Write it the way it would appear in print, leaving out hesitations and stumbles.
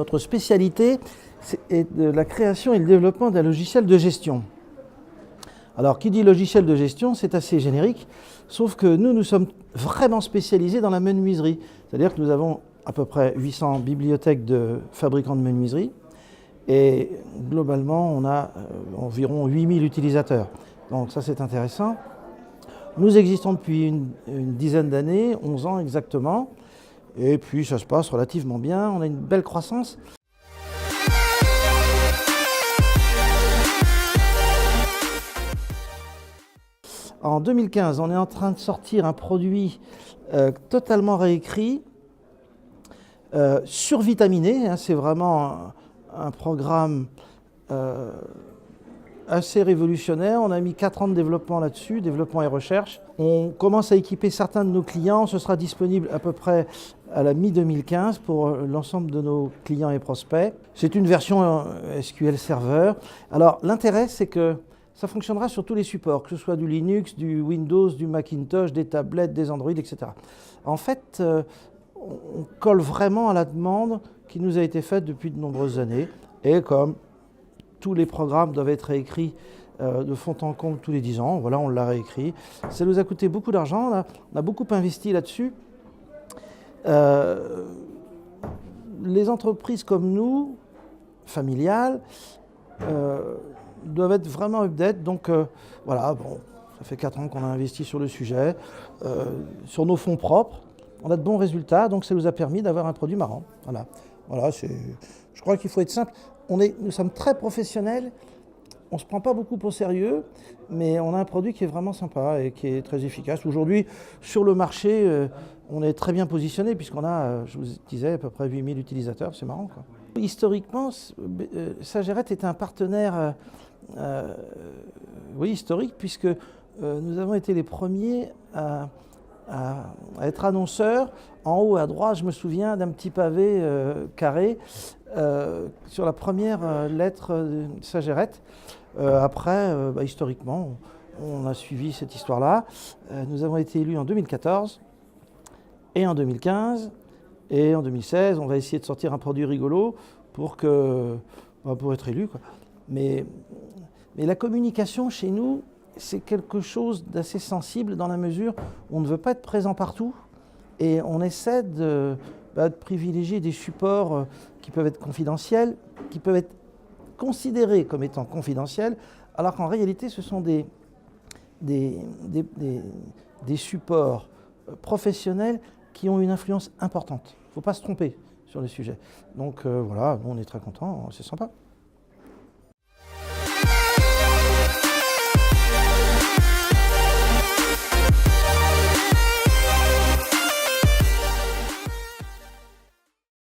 Notre spécialité est de la création et le développement d'un logiciel de gestion. Alors, qui dit logiciel de gestion, c'est assez générique, sauf que nous sommes vraiment spécialisés dans la menuiserie. C'est-à-dire que nous avons à peu près 800 bibliothèques de fabricants de menuiserie et globalement, on a environ 8000 utilisateurs. Donc ça, c'est intéressant. Nous existons depuis une dizaine d'années, 11 ans exactement, et puis ça se passe relativement bien, on a une belle croissance. En 2015, on est en train de sortir un produit totalement réécrit, survitaminé, hein, c'est vraiment un programme assez révolutionnaire. On a mis 4 ans de développement là-dessus, développement et recherche. On commence à équiper certains de nos clients, ce sera disponible à peu près à la mi-2015 pour l'ensemble de nos clients et prospects. C'est une version SQL Server. Alors l'intérêt, c'est que ça fonctionnera sur tous les supports, que ce soit du Linux, du Windows, du Macintosh, des tablettes, des Android, etc. En fait, on colle vraiment à la demande qui nous a été faite depuis de nombreuses années. Et comme tous les programmes doivent être réécrits de fond en comble tous les 10 ans, voilà, on l'a réécrit. Ça nous a coûté beaucoup d'argent, on a beaucoup investi là-dessus. Les entreprises comme nous, familiales, doivent être vraiment update. Donc voilà, bon, ça fait 4 ans qu'on a investi sur le sujet, sur nos fonds propres. On a de bons résultats, donc ça nous a permis d'avoir un produit marrant. Voilà, je crois qu'il faut être simple. Nous sommes très professionnels, on ne se prend pas beaucoup au sérieux, mais on a un produit qui est vraiment sympa et qui est très efficace. Aujourd'hui, sur le marché, on est très bien positionné puisqu'on a, je vous disais, à peu près 8000 utilisateurs, c'est marrant, quoi. Historiquement, Sageret est un partenaire historique puisque nous avons été les premiers à être annonceurs. En haut à droite, je me souviens d'un petit pavé carré sur la première lettre de Sageret. Après, historiquement, on a suivi cette histoire-là. Nous avons été élus en 2014 et en 2015. Et en 2016, on va essayer de sortir un produit rigolo pour être élu, quoi. Mais la communication chez nous, c'est quelque chose d'assez sensible dans la mesure où on ne veut pas être présent partout et on essaie de privilégier des supports qui peuvent être confidentiels, qui peuvent être considérés comme étant confidentiels, alors qu'en réalité ce sont des supports professionnels qui ont une influence importante. Il ne faut pas se tromper sur le sujet. Donc voilà, nous on est très contents, c'est sympa.